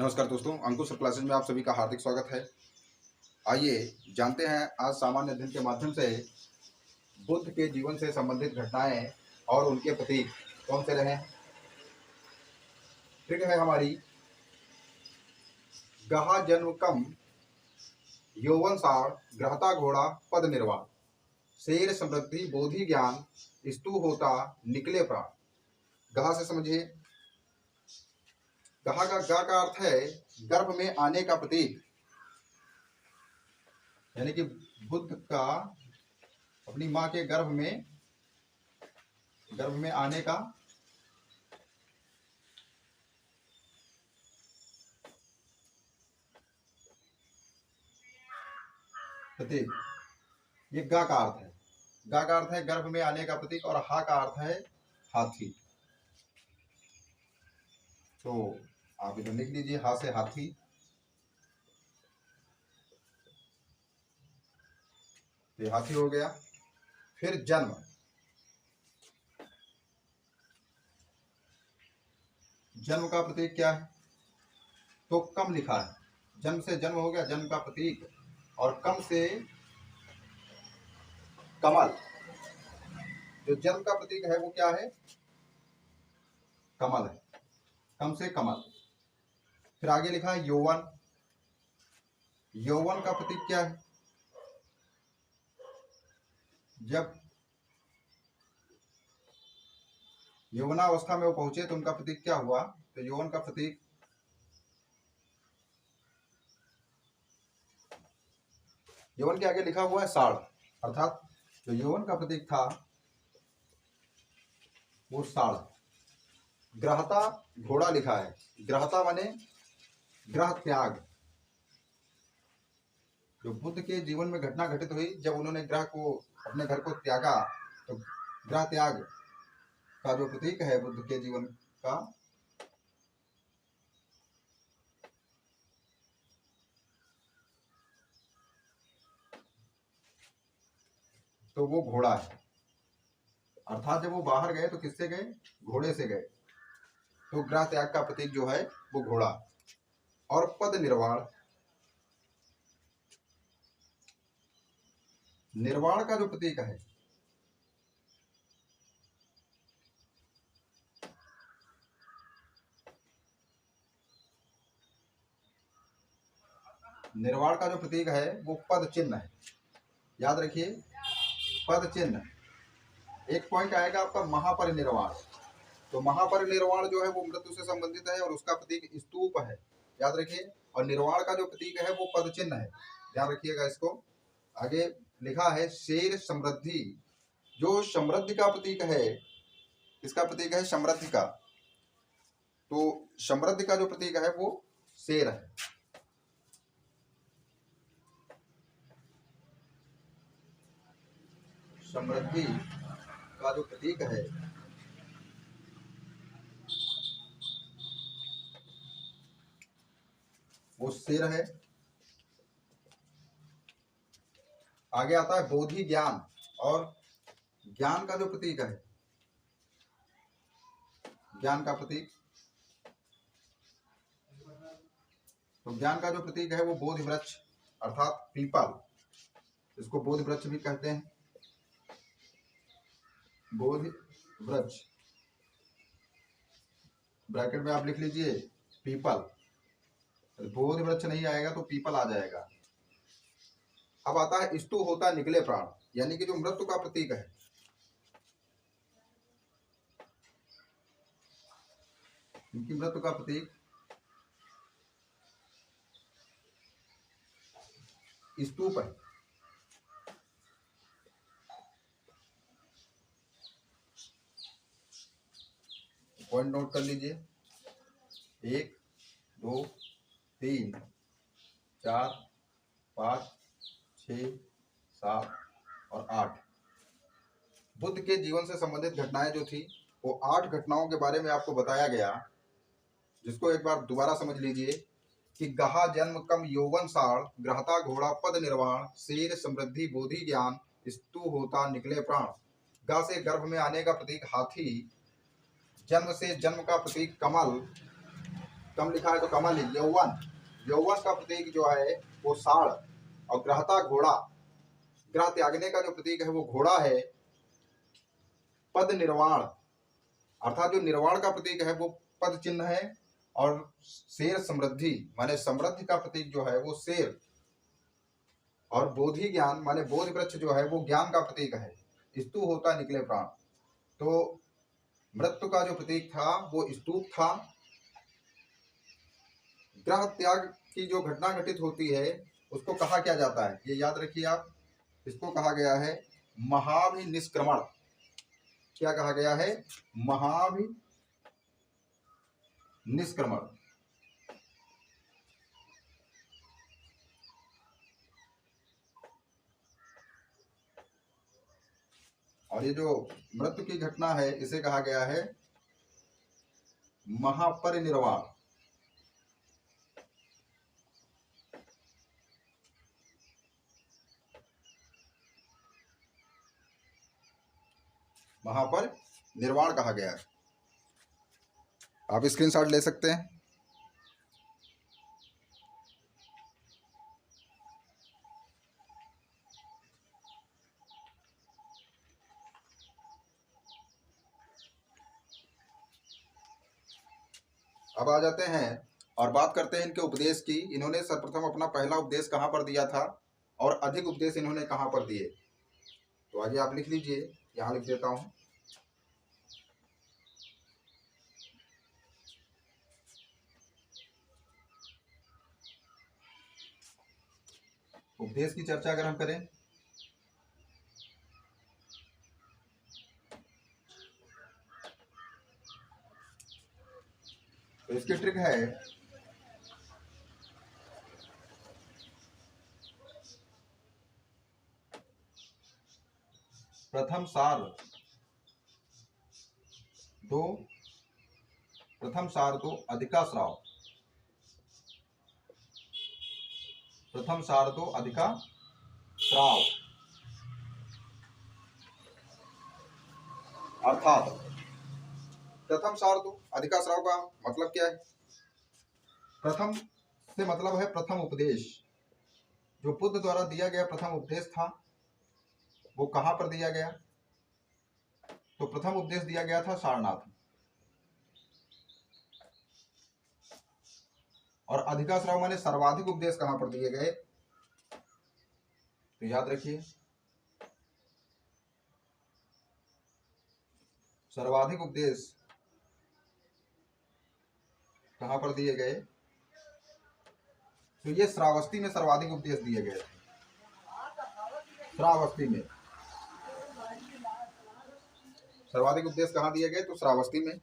नमस्कार दोस्तों, अंकुश sir classes में आप सभी का हार्दिक स्वागत है। आइए जानते हैं आज सामान्य अध्ययन के माध्यम से बुद्ध के जीवन से संबंधित घटनाएं और उनके प्रतीक कौन से रहे। फिर है हमारी गहा जन्म कम यौवन सार ग्रहता घोड़ा पद निर्वाण शेर समृद्धि बोधि ज्ञान स्तु होता निकले प्राण। गहा से समझिए। गहा का गा का अर्थ है गर्भ में आने का प्रतीक, यानी कि बुद्ध का अपनी मां के गर्भ में आने का प्रतीक, ये गा का अर्थ है। गा का अर्थ है गर्भ में आने का प्रतीक और हा का अर्थ है हाथी। तो आप इधर लिख लीजिए, हा से हाथी। ये हाथी हो गया। फिर जन्म, जन्म का प्रतीक क्या है? तो कम लिखा है। जन्म से जन्म हो गया जन्म का प्रतीक, और कम से कमल। जो जन्म का प्रतीक है वो क्या है? कमल है। कम से कमल। फिर आगे लिखा है यौवन। यौवन का प्रतीक क्या है? जब यौवनावस्था में वो पहुंचे तो उनका प्रतीक क्या हुआ? तो यौवन का प्रतीक यौवन के आगे लिखा हुआ है साढ़, अर्थात जो यौवन का प्रतीक था वो साढ़। ग्रहता घोड़ा लिखा है। ग्रहता माने ग्रह त्याग। जो बुद्ध के जीवन में घटना घटित हुई जब उन्होंने ग्रह को, अपने घर को त्यागा, तो ग्रह त्याग का जो प्रतीक है बुद्ध के जीवन का, तो वो घोड़ा है। अर्थात जब वो बाहर गए तो किससे गए? घोड़े से गए। तो ग्रह त्याग का प्रतीक जो है वो घोड़ा। और पद निर्वाण, निर्वाण का जो प्रतीक है, निर्वाण का जो प्रतीक है वो पद चिन्ह है। याद रखिए, पद चिन्ह। एक पॉइंट आएगा आपका महापरिनिर्वाण। तो महापरिनिर्वाण जो है वो मृत्यु से संबंधित है और उसका प्रतीक स्तूप है। याद रखिए। और निर्वाण का जो प्रतीक है वो पद चिन्ह है। ध्यान रखिएगा इसको। आगे लिखा है शेर समृद्धि। जो समृद्धि का प्रतीक है, इसका प्रतीक है समृद्धि का। तो समृद्धि का जो प्रतीक है वो शेर है। समृद्धि का जो प्रतीक है वो शेर है। आगे आता है बोधि ज्ञान। और ज्ञान का जो प्रतीक है, ज्ञान का प्रतीक, तो ज्ञान का जो प्रतीक है वो बोधि वृक्ष, अर्थात पीपल। इसको बोधि वृक्ष भी कहते हैं। बोधि वृक्ष, ब्रैकेट में आप लिख लीजिए पीपल। बोधि वृक्ष नहीं आएगा तो पीपल आ जाएगा। अब आता है स्तु होता निकले प्राण, यानी कि जो मृत्यु का प्रतीक है। इनकी मृत्यु का प्रतीक स्तूप है। पॉइंट नोट कर लीजिए। 1 2 3 4 5 6 7 और 8। बुद्ध के जीवन से संबंधित घटनाएं जो थी वो 8 घटनाओं के बारे में आपको बताया गया, जिसको एक बार दोबारा समझ लीजिए कि गहा जन्म कम यौवन साढ़ ग्रहता घोड़ा पद निर्वाण शेर समृद्धि बोधि ज्ञान स्तु होता निकले प्राण। गा से गर्भ में आने का प्रतीक हाथी, जन्म से जन्म का प्रतीक कमल, कम लिखा है तो कमल लिख। यौवन, यौवन का प्रतीक जो है वो साढ़, और ग्रहता घोड़ा, ग्रह त्यागने का जो प्रतीक है वो घोड़ा है। पद निर्वाण, अर्थात जो निर्वाण का प्रतीक है वो पद चिन्ह है। और शेर समृद्धि, माने समृद्धि का प्रतीक जो है वो शेर। और बोधि ज्ञान, माने बोधि वृक्ष जो है वो ज्ञान का प्रतीक है। स्तु होता निकले प्राण। तो मृत्यु का जो प्रतीक था वो स्तूप था। ग्रह त्याग की जो घटना घटित होती है उसको कहा क्या जाता है, ये याद रखिए आप। इसको कहा गया है महाभिनिष्क्रमण। क्या कहा गया है? महाभिनिष्क्रमण। और ये जो मृत्यु की घटना है इसे कहा गया है महापरिनिर्वाण। महापरिनिर्वाण कहा गया है। आप स्क्रीनशॉट ले सकते हैं। अब आ जाते हैं और बात करते हैं इनके उपदेश की। इन्होंने सर्वप्रथम अपना पहला उपदेश कहाँ पर दिया था और अधिक उपदेश इन्होंने कहाँ पर दिए, तो आगे आप लिख लीजिए, यहाँ लिख देता हूँ। उपदेश की चर्चा अगर हम करें तो इसकी ट्रिक है प्रथम सार दो अधिका श्राव। प्रथम सार दो अधिका श्राव, अर्थात प्रथम सार दो अधिका श्राव का मतलब क्या है? प्रथम से मतलब है प्रथम उपदेश। जो बुद्ध द्वारा दिया गया प्रथम उपदेश था वो कहां पर दिया गया? तो प्रथम उपदेश दिया गया था सारनाथ। और अधिका श्राव माने सर्वाधिक उपदेश कहां पर दिए गए? तो याद रखिए, सर्वाधिक उपदेश कहां पर दिए गए? तो ये श्रावस्ती में सर्वाधिक उपदेश दिए गए। श्रावस्ती में सर्वाधिक उपदेश कहां दिए गए? तो श्रावस्ती में।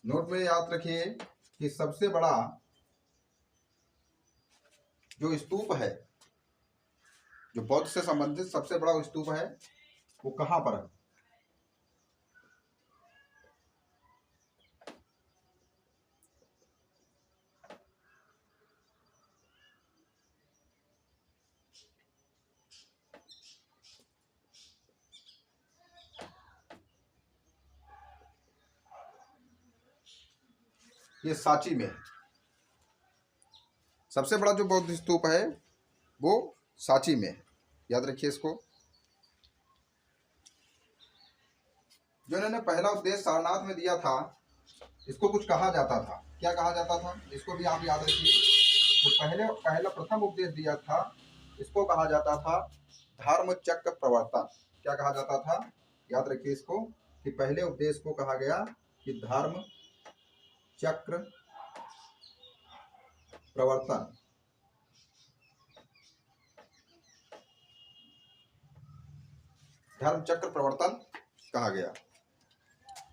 नोट में याद रखिए कि सबसे बड़ा जो स्तूप है, जो बौद्ध से संबंधित सबसे बड़ा स्तूप है वो कहां पर है? ये सांची में है। सबसे बड़ा जो बौद्ध स्तूप है वो सांची में है, याद रखिए इसको। जो इन्होंने पहला उपदेश सारनाथ में दिया था इसको कुछ कहा जाता था। क्या कहा जाता था? इसको भी आप याद रखिए। तो पहला प्रथम उपदेश दिया था इसको कहा जाता था धर्म चक्र प्रवर्तन। क्या कहा जाता था? याद रखिए इसको कि पहले उपदेश को कहा गया कि धर्म चक्र प्रवर्तन। धर्म चक्र प्रवर्तन कहा गया।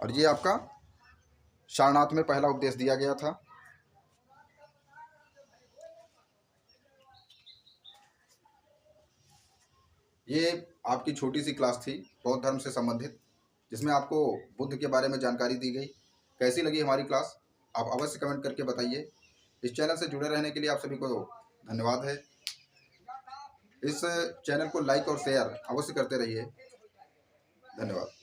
और ये आपका सारनाथ में पहला उपदेश दिया गया था। ये आपकी छोटी सी क्लास थी बौद्ध धर्म से संबंधित, जिसमें आपको बुद्ध के बारे में जानकारी दी गई। कैसी लगी हमारी क्लास आप अवश्य कमेंट करके बताइए। इस चैनल से जुड़े रहने के लिए आप सभी को धन्यवाद है। इस चैनल को लाइक और शेयर अवश्य करते रहिए। धन्यवाद।